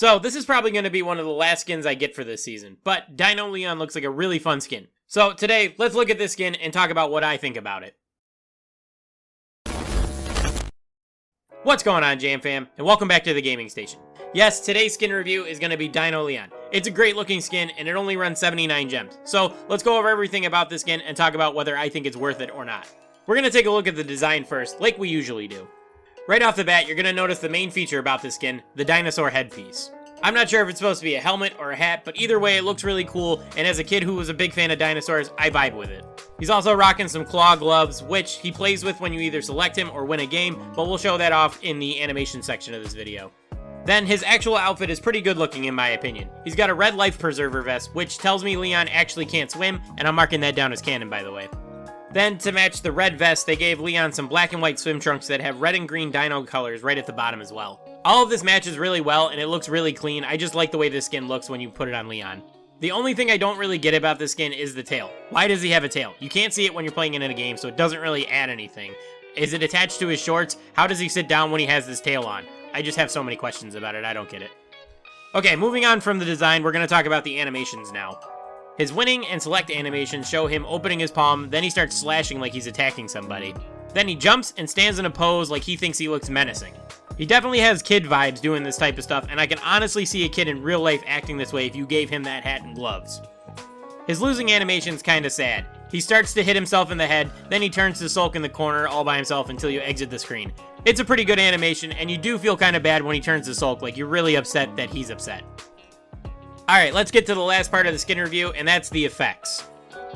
So this is probably going to be one of the last skins I get for this season, but Dino Leon looks like a really fun skin. So today, let's look at this skin and talk about what I think about it. What's going on, Jam Fam, and welcome back to the gaming station. Yes, today's skin review is going to be Dino Leon. It's a great looking skin, and it only runs 79 gems. So let's go over everything about this skin and talk about whether I think it's worth it or not. We're going to take a look at the design first, like we usually do. Right off the bat, you're going to notice the main feature about this skin, the dinosaur headpiece. I'm not sure if it's supposed to be a helmet or a hat, but either way, it looks really cool, and as a kid who was a big fan of dinosaurs, I vibe with it. He's also rocking some claw gloves, which he plays with when you either select him or win a game, but we'll show that off in the animation section of this video. Then, his actual outfit is pretty good looking in my opinion. He's got a red life preserver vest, which tells me Leon actually can't swim, and I'm marking that down as canon, by the way. Then, to match the red vest, they gave Leon some black and white swim trunks that have red and green dino colors right at the bottom as well. All of this matches really well, and it looks really clean. I just like the way this skin looks when you put it on Leon. The only thing I don't really get about this skin is the tail. Why does he have a tail? You can't see it when you're playing it in a game, so it doesn't really add anything. Is it attached to his shorts? How does he sit down when he has this tail on? I just have so many questions about it, I don't get it. Okay, moving on from the design, we're going to talk about the animations now. His winning and select animations show him opening his palm, then he starts slashing like he's attacking somebody. Then he jumps and stands in a pose like he thinks he looks menacing. He definitely has kid vibes doing this type of stuff, and I can honestly see a kid in real life acting this way if you gave him that hat and gloves. His losing animation's kinda sad. He starts to hit himself in the head, then he turns to sulk in the corner all by himself until you exit the screen. It's a pretty good animation, and you do feel kinda bad when he turns to sulk, like you're really upset that he's upset. Alright, let's get to the last part of the skin review, and that's the effects.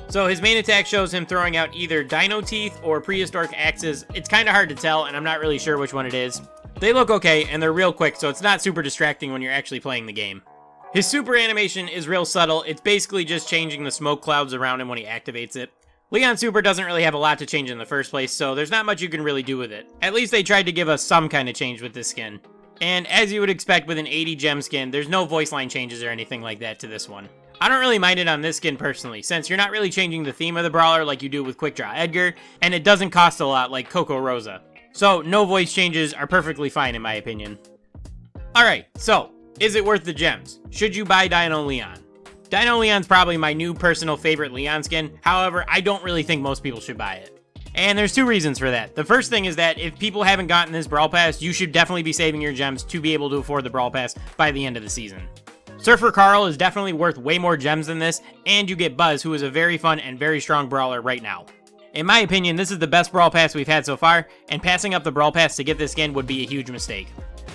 So his main attack shows him throwing out either dino teeth or prehistoric axes. It's kinda hard to tell, and I'm not really sure which one it is. They look okay, and they're real quick, so it's not super distracting when you're actually playing the game. His super animation is real subtle. It's basically just changing the smoke clouds around him when he activates it. Leon's super doesn't really have a lot to change in the first place, so there's not much you can really do with it. At least they tried to give us some kind of change with this skin. And as you would expect with an 80 gem skin, there's no voice line changes or anything like that to this one. I don't really mind it on this skin personally, since you're not really changing the theme of the brawler like you do with Quick Draw Edgar, and it doesn't cost a lot like Coco Rosa. So no voice changes are perfectly fine in my opinion. Alright, so, is it worth the gems? Should you buy Dino Leon? Dino Leon's probably my new personal favorite Leon skin, however, I don't really think most people should buy it. And there's two reasons for that. The first thing is that if people haven't gotten this Brawl Pass, you should definitely be saving your gems to be able to afford the Brawl Pass by the end of the season. Surfer Carl is definitely worth way more gems than this, and you get Buzz, who is a very fun and very strong brawler right now. In my opinion, this is the best Brawl Pass we've had so far, and passing up the Brawl Pass to get this skin would be a huge mistake.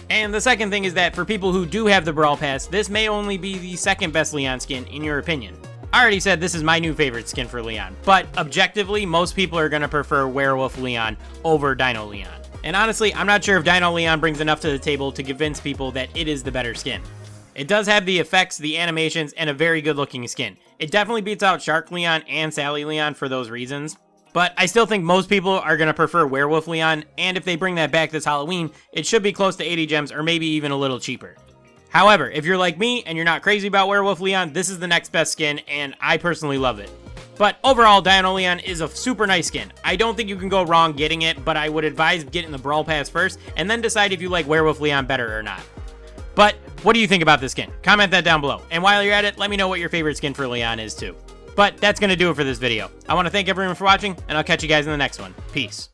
And the second thing is that for people who do have the Brawl Pass, this may only be the second best Leon skin in your opinion. I already said this is my new favorite skin for Leon, but objectively, most people are going to prefer Werewolf Leon over Dino Leon. And honestly, I'm not sure if Dino Leon brings enough to the table to convince people that it is the better skin. It does have the effects, the animations, and a very good looking skin. It definitely beats out Shark Leon and Sally Leon for those reasons. But I still think most people are going to prefer Werewolf Leon, and if they bring that back this Halloween, it should be close to 80 gems or maybe even a little cheaper. However, if you're like me and you're not crazy about Werewolf Leon, this is the next best skin, and I personally love it. But overall, Dino Leon is a super nice skin. I don't think you can go wrong getting it, but I would advise getting the Brawl Pass first, and then decide if you like Werewolf Leon better or not. But what do you think about this skin? Comment that down below, and while you're at it, let me know what your favorite skin for Leon is too. But that's going to do it for this video. I want to thank everyone for watching, and I'll catch you guys in the next one. Peace.